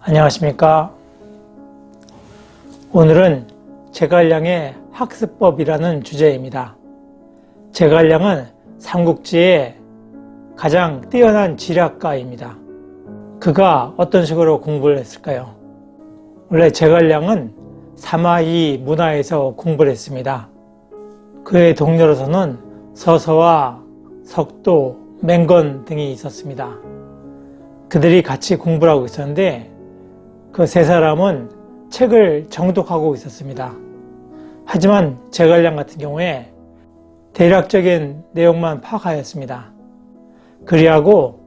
안녕하십니까. 오늘은 제갈량의 학습법이라는 주제입니다. 제갈량은 삼국지의 가장 뛰어난 지략가입니다. 그가 어떤 식으로 공부를 했을까요? 원래 제갈량은 사마이 문화에서 공부를 했습니다. 그의 동료로서는 서서와 석도, 맹건 등이 있었습니다. 그들이 같이 공부를 하고 있었는데 그 세 사람은 책을 정독하고 있었습니다. 하지만 제갈량 같은 경우에 대략적인 내용만 파악하였습니다. 그리하고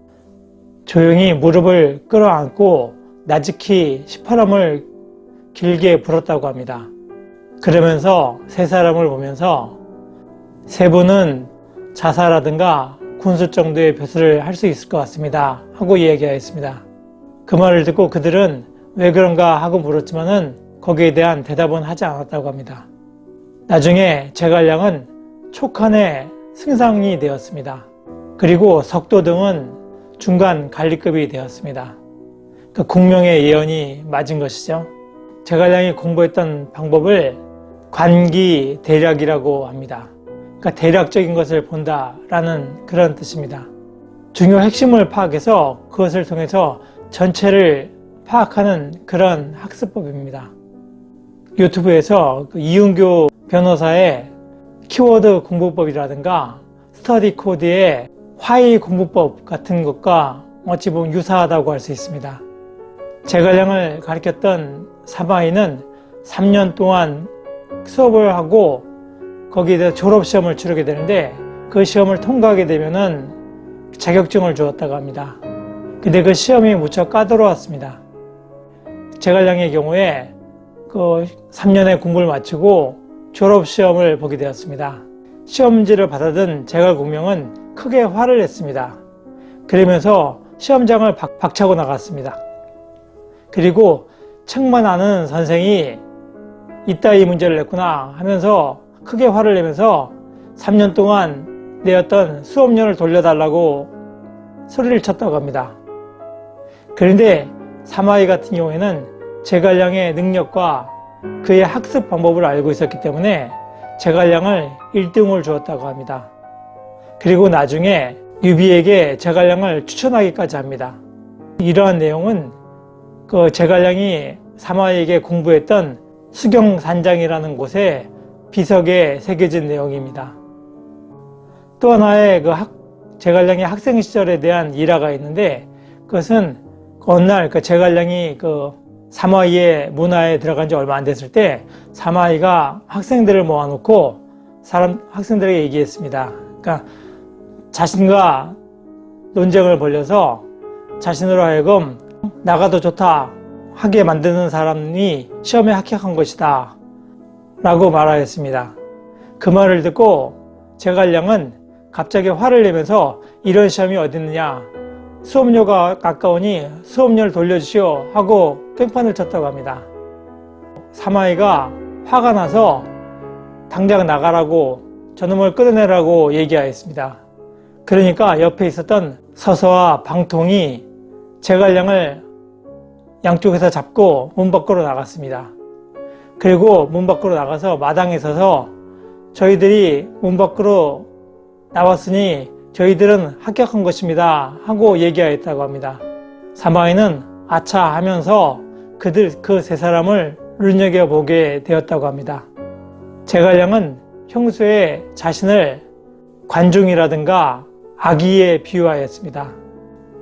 조용히 무릎을 끌어안고 나직히 시퍼럼을 길게 불었다고 합니다. 그러면서 세 사람을 보면서 세 분은 자사라든가 군수 정도의 벼슬을 할 수 있을 것 같습니다 하고 이야기하였습니다. 그 말을 듣고 그들은 왜 그런가 하고 물었지만은 거기에 대한 대답은 하지 않았다고 합니다. 나중에 제갈량은 촉한의 승상이 되었습니다. 그리고 석도 등은 중간 관리급이 되었습니다. 그 공명의 예언이 맞은 것이죠. 제갈량이 공부했던 방법을 관기 대략이라고 합니다. 그러니까 대략적인 것을 본다라는 그런 뜻입니다. 중요 핵심을 파악해서 그것을 통해서 전체를 파악하는 그런 학습법입니다. 유튜브에서 이은교 변호사의 키워드 공부법이라든가 스터디 코드의 화의 공부법 같은 것과 어찌 보면 유사하다고 할 수 있습니다. 제갈량을 가르쳤던 사마이는 3년 동안 수업을 하고 거기에 대해서 졸업시험을 치르게 되는데 그 시험을 통과하게 되면은 자격증을 주었다고 합니다. 근데 그 시험이 무척 까다로웠습니다. 제갈량의 경우에 그 3년의 공부를 마치고 졸업시험을 보게 되었습니다. 시험지를 받아든 제갈공명은 크게 화를 냈습니다. 그러면서 시험장을 박차고 나갔습니다. 그리고 책만 아는 선생이 이따위 문제를 냈구나 하면서 크게 화를 내면서 3년 동안 내었던 수업료를 돌려달라고 소리를 쳤다고 합니다. 그런데 사마이 같은 경우에는 제갈량의 능력과 그의 학습 방법을 알고 있었기 때문에 제갈량을 1등을 주었다고 합니다. 그리고 나중에 유비에게 제갈량을 추천하기까지 합니다. 이러한 내용은 그 제갈량이 사마이에게 공부했던 수경산장이라는 곳에 비석에 새겨진 내용입니다. 또 하나의 제갈량의 학생 시절에 대한 일화가 있는데 그것은 어느 날 제갈량이 사마이의 문화에 들어간 지 얼마 안 됐을 때 사마이가 학생들을 모아놓고 학생들에게 얘기했습니다. 그러니까 자신과 논쟁을 벌여서 자신으로 하여금 나가도 좋다 하게 만드는 사람이 시험에 합격한 것이다 라고 말하였습니다. 그 말을 듣고 제갈량은 갑자기 화를 내면서 이런 시험이 어디 있느냐, 수업료가 아까우니 수업료를 돌려주시오 하고 깽판을 쳤다고 합니다. 사마이가 화가 나서 당장 나가라고 저놈을 끌어내라고 얘기하였습니다. 그러니까 옆에 있었던 서서와 방통이 제갈량을 양쪽에서 잡고 문 밖으로 나갔습니다. 그리고 문 밖으로 나가서 마당에 서서 저희들이 문 밖으로 나왔으니 저희들은 합격한 것입니다 하고 얘기하였다고 합니다. 사마이는 아차 하면서 그 세 사람을 눈여겨보게 되었다고 합니다. 제갈량은 평소에 자신을 관중이라든가 아기에 비유하였습니다.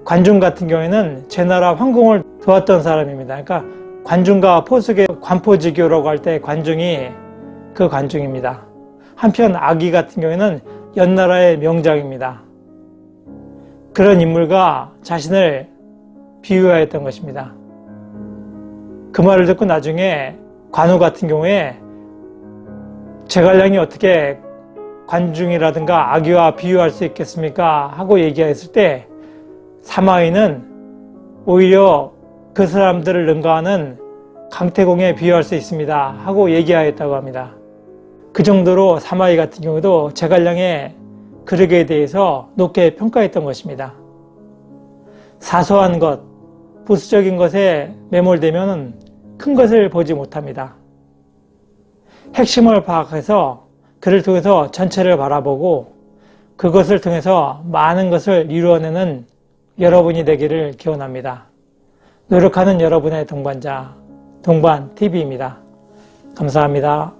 관중 같은 경우에는 제나라 황공을 도왔던 사람입니다. 그러니까 관중과 포숙의 관포지교라고 할 때 관중이 그 관중입니다. 한편 아기 같은 경우에는 연나라의 명장입니다. 그런 인물과 자신을 비유하였던 것입니다. 그 말을 듣고 나중에 관우 같은 경우에 제갈량이 어떻게 관중이라든가 아기와 비유할 수 있겠습니까 하고 얘기했을 때 사마이는 오히려 그 사람들을 능가하는 강태공에 비유할 수 있습니다 하고 얘기하였다고 합니다. 그 정도로 사마이 같은 경우도 제갈량의 그릇에 대해서 높게 평가했던 것입니다. 사소한 것, 부수적인 것에 매몰되면 큰 것을 보지 못합니다. 핵심을 파악해서 그를 통해서 전체를 바라보고 그것을 통해서 많은 것을 이루어내는 여러분이 되기를 기원합니다. 노력하는 여러분의 동반자, 동반TV입니다. 감사합니다.